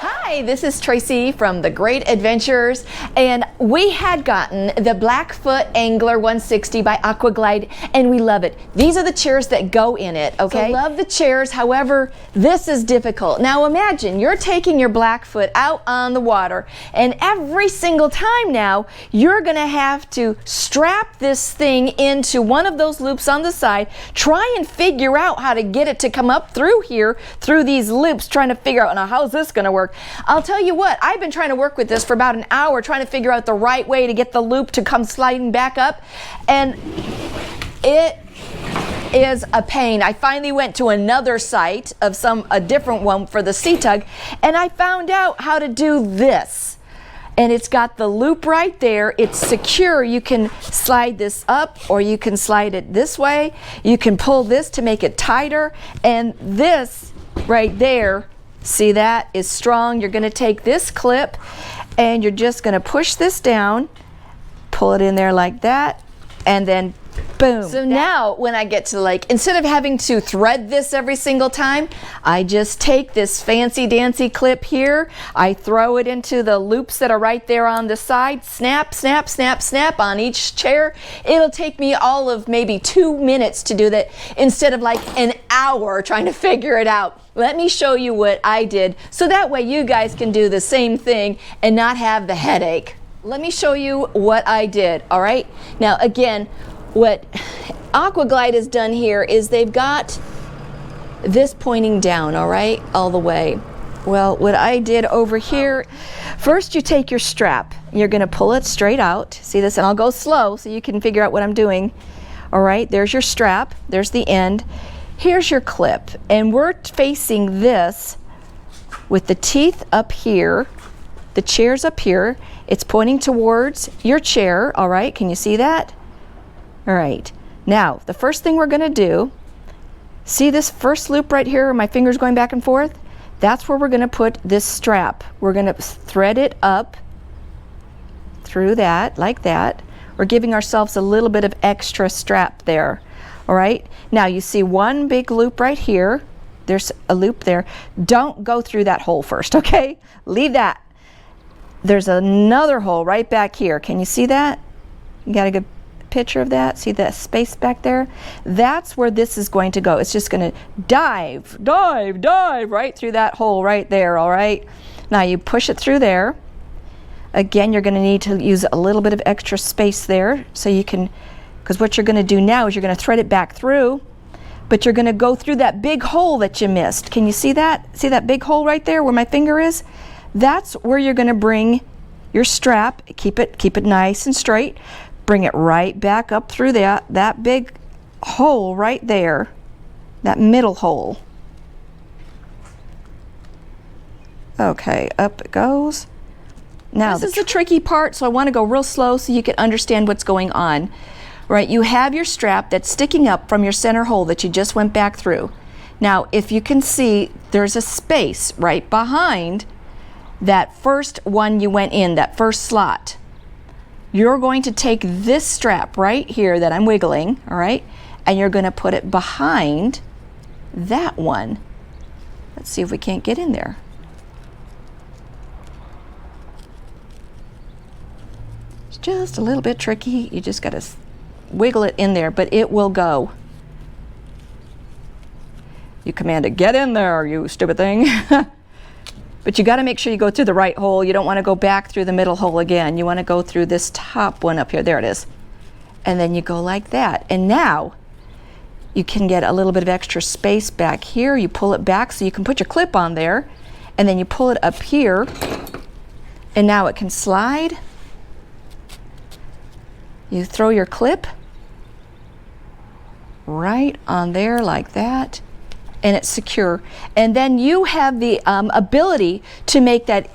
Hi, this is Tracy from The Great Adventures, and we had gotten the Blackfoot Angler 160 by Aquaglide, and we love it. These are the chairs that go in it, okay? So love the chairs, however, this is difficult. Now imagine you're taking your Blackfoot out on the water, and every single time now, you're gonna have to strap this thing into one of those loops on the side, try and figure out how to get it to come up through here, through these loops, trying to figure out, now how's this gonna work? I'll tell you what, I've been trying to work with this for about an hour, trying to figure out the right way to get the loop to come sliding back up, and it is a pain. I finally went to another site of a different one for the sea tug, and I found out how to do this. And it's got the loop right there. It's secure. You can slide this up, or you can slide it this way. You can pull this to make it tighter, and this right there, see, that is strong. You're going to take this clip and you're just going to push this down, pull it in there like that, and then boom. So now when I get to the lake, instead of having to thread this every single time, I just take this fancy dancy clip here, I throw it into the loops that are right there on the side, snap, snap, snap, snap on each chair. It'll take me all of maybe 2 minutes to do that instead of like an hour trying to figure it out. Let me show you what I did so that way you guys can do the same thing and not have the headache. Let me show you what I did, all right? Now again, what Aquaglide has done here is they've got this pointing down, all right, all the way. Well, what I did over here, first you take your strap, you're gonna pull it straight out. See this, and I'll go slow so you can figure out what I'm doing. All right, there's your strap, there's the end. Here's your clip, and we're facing this with the teeth up here, the chair's up here. It's pointing towards your chair, all right, can you see that? All right, now the first thing we're gonna do, see this first loop right here where my finger's going back and forth? That's where we're gonna put this strap. We're gonna thread it up through that, like that. We're giving ourselves a little bit of extra strap there, all right? Now you see one big loop right here. There's a loop there. Don't go through that hole first, okay? Leave that. There's another hole right back here. Can you see that? You got a good picture of that? See that space back there? That's where this is going to go. It's just going to dive, dive, dive right through that hole right there, all right? Now you push it through there. Again, you're going to need to use a little bit of extra space there so you can, because what you're going to do now is you're going to thread it back through, but you're going to go through that big hole that you missed. Can you see that? See that big hole right there where my finger is? That's where you're going to bring your strap, keep it nice and straight. Bring it right back up through that big hole right there, that middle hole. Okay, up it goes. Now this is the tricky part, so I want to go real slow so you can understand what's going on. Right, you have your strap that's sticking up from your center hole that you just went back through. Now, if you can see, there's a space right behind that first one you went in, that first slot. You're going to take this strap right here that I'm wiggling, all right, and you're going to put it behind that one. Let's see if we can't get in there. It's just a little bit tricky. You just got to wiggle it in there, but it will go. You commanded, get in there, you stupid thing. But you got to make sure you go through the right hole. You don't want to go back through the middle hole again. You want to go through this top one up here. There it is. And then you go like that. And now you can get a little bit of extra space back here. You pull it back so you can put your clip on there. And then you pull it up here. And now it can slide. You throw your clip right on there like that. And it's secure. And then you have the ability to make that,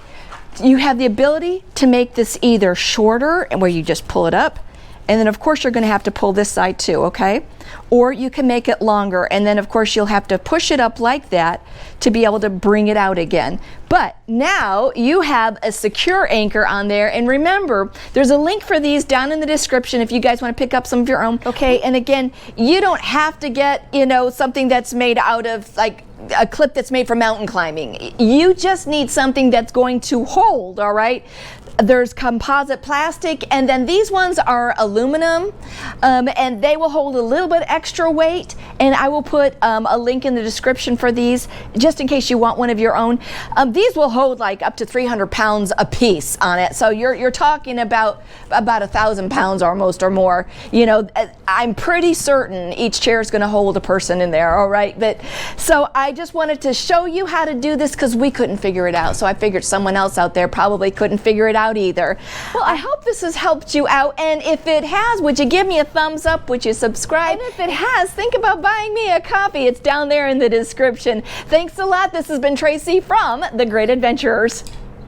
you have the ability to make this either shorter, where you just pull it up, and then of course you're going to have to pull this side too, okay? Or you can make it longer, and then of course you'll have to push it up like that to be able to bring it out again. But now you have a secure anchor on there, and remember, there's a link for these down in the description if you guys want to pick up some of your own, okay? And again, you don't have to get, you know, something that's made out of like a clip that's made for mountain climbing. You just need something that's going to hold, all right? There's composite plastic, and then these ones are aluminum, and they will hold a little bit extra weight, and I will put a link in the description for these just in case you want one of your own. These will hold like up to 300 pounds a piece on it, so you're talking about 1,000 pounds almost or more. You know, I'm pretty certain each chair is going to hold a person in there, all right? But so I just wanted to show you how to do this because we couldn't figure it out, so I figured someone else out there probably couldn't figure it out either. Well, I hope this has helped you out, and if it has, would you give me a thumbs up? Would you subscribe? And if it has, think about buying me a coffee. It's down there in the description. Thanks a lot. This has been Tracy from The Great Adventurers.